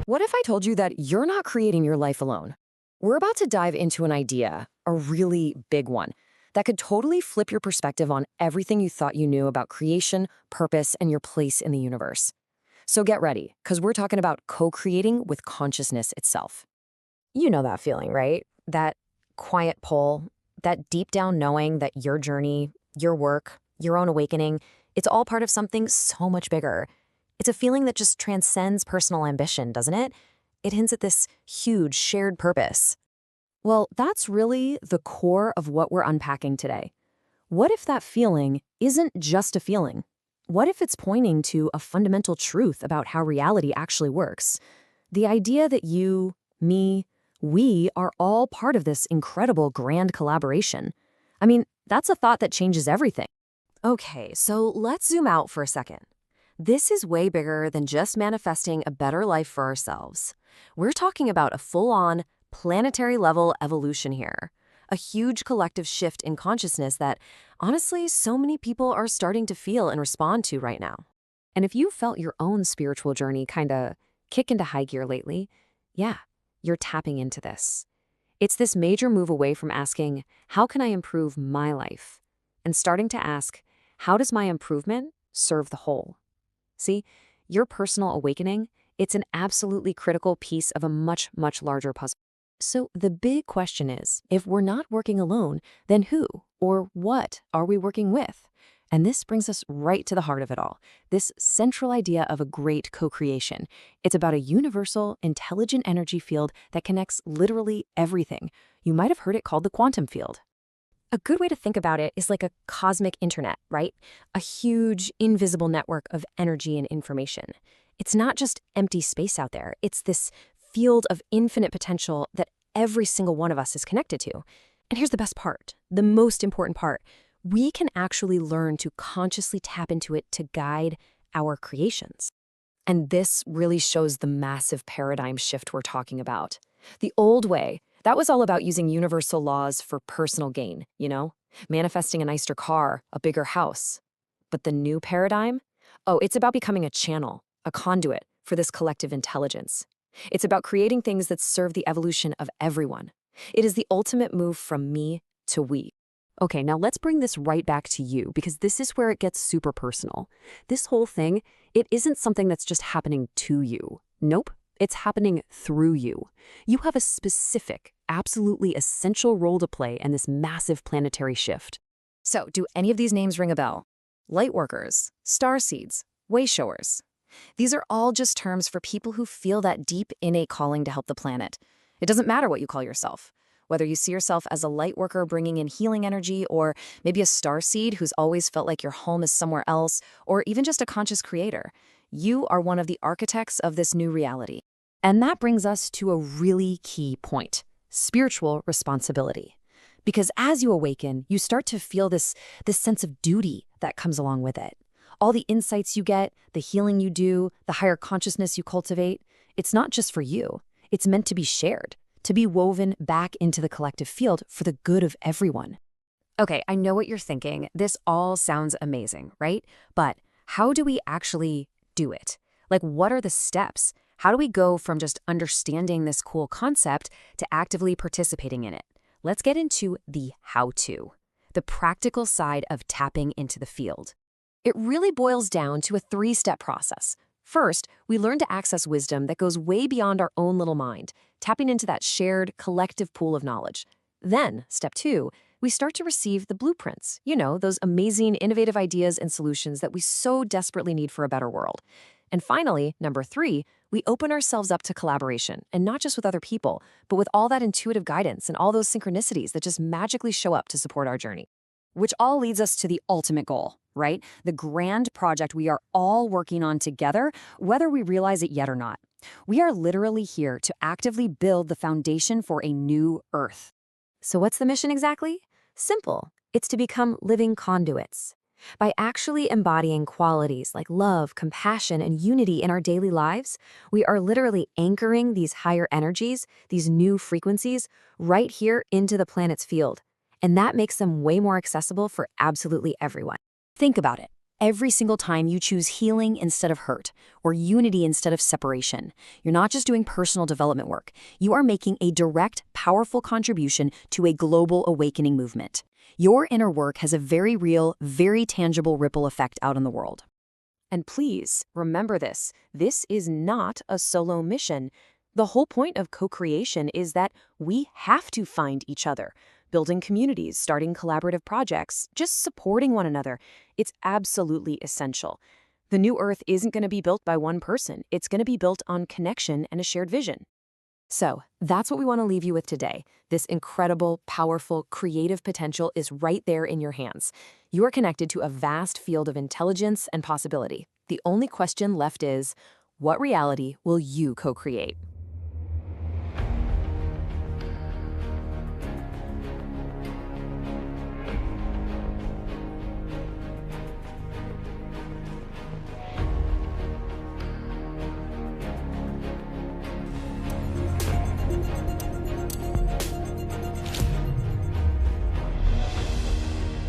What if I told you that you're not creating your life alone? We're about to dive into an idea, a really big one, that could totally flip your perspective on everything you thought you knew about creation, purpose, and your place in the universe. So get ready, because we're talking about co-creating with consciousness itself. You know that feeling, right? That quiet pull, that deep down knowing that your journey, your work, your own awakening, it's all part of something so much bigger. It's a feeling that just transcends personal ambition, doesn't it? It hints at this huge shared purpose. Well, that's really the core of what we're unpacking today. What if that feeling isn't just a feeling? What if it's pointing to a fundamental truth about how reality actually works? The idea that you, me, we are all part of this incredible grand collaboration. I mean, that's a thought that changes everything. Okay, so let's zoom out for a second. This is way bigger than just manifesting a better life for ourselves. We're talking about a full-on, planetary-level evolution here. A huge collective shift in consciousness that, honestly, so many people are starting to feel and respond to right now. And if you felt your own spiritual journey kinda kick into high gear lately, yeah, you're tapping into this. It's this major move away from asking, how can I improve my life? And starting to ask, how does my improvement serve the whole? See, your personal awakening, it's an absolutely critical piece of a much, much larger puzzle. So the big question is, if we're not working alone, then who or what are we working with? And this brings us right to the heart of it all, this central idea of a great co-creation. It's about a universal, intelligent energy field that connects literally everything. You might have heard it called the quantum field. A good way to think about it is like a cosmic internet, right? A huge, invisible network of energy and information. It's not just empty space out there. It's this field of infinite potential that every single one of us is connected to. And here's the best part, the most important part. We can actually learn to consciously tap into it to guide our creations. And this really shows the massive paradigm shift we're talking about. The old way, that was all about using universal laws for personal gain, manifesting a nicer car, a bigger house. But the new paradigm? Oh, it's about becoming a channel, a conduit for this collective intelligence. It's about creating things that serve the evolution of everyone. It is the ultimate move from me to we. Okay, now let's bring this right back to you, because this is where it gets super personal. This whole thing, it isn't something that's just happening to you. Nope. It's happening through you. You have a specific, absolutely essential role to play in this massive planetary shift. So, do any of these names ring a bell? Lightworkers, starseeds, wayshowers. These are all just terms for people who feel that deep innate calling to help the planet. It doesn't matter what you call yourself. Whether you see yourself as a lightworker bringing in healing energy, or maybe a starseed who's always felt like your home is somewhere else, or even just a conscious creator, you are one of the architects of this new reality. And that brings us to a really key point, spiritual responsibility. Because as you awaken, you start to feel this sense of duty that comes along with it. All the insights you get, the healing you do, the higher consciousness you cultivate, it's not just for you. It's meant to be shared, to be woven back into the collective field for the good of everyone. Okay, I know what you're thinking. This all sounds amazing, right? But how do we actually do it? Like, what are the steps? How do we go from just understanding this cool concept to actively participating in it? Let's get into the how-to, the practical side of tapping into the field. It really boils down to a 3-step process. First, we learn to access wisdom that goes way beyond our own little mind, tapping into that shared, collective pool of knowledge. Then, step 2, we start to receive the blueprints, those amazing, innovative ideas and solutions that we so desperately need for a better world. And finally, number 3, we open ourselves up to collaboration, and not just with other people, but with all that intuitive guidance and all those synchronicities that just magically show up to support our journey. Which all leads us to the ultimate goal, right? The grand project we are all working on together, whether we realize it yet or not. We are literally here to actively build the foundation for a new Earth. So what's the mission exactly? Simple. It's to become living conduits. By actually embodying qualities like love, compassion, and unity in our daily lives, we are literally anchoring these higher energies, these new frequencies, right here into the planet's field. And that makes them way more accessible for absolutely everyone. Think about it. every single time you choose healing instead of hurt, or unity instead of separation. You're not just doing personal development work, you are making a direct, powerful contribution to a global awakening movement. Your inner work has a very real, very tangible ripple effect out in the world. And please remember this is not a solo mission. The whole point of co-creation is that we have to find each other. Building communities, starting collaborative projects, just supporting one another. It's absolutely essential. The new Earth isn't going to be built by one person. It's going to be built on connection and a shared vision. So that's what we want to leave you with today. This incredible, powerful, creative potential is right there in your hands. You are connected to a vast field of intelligence and possibility. The only question left is, what reality will you co-create?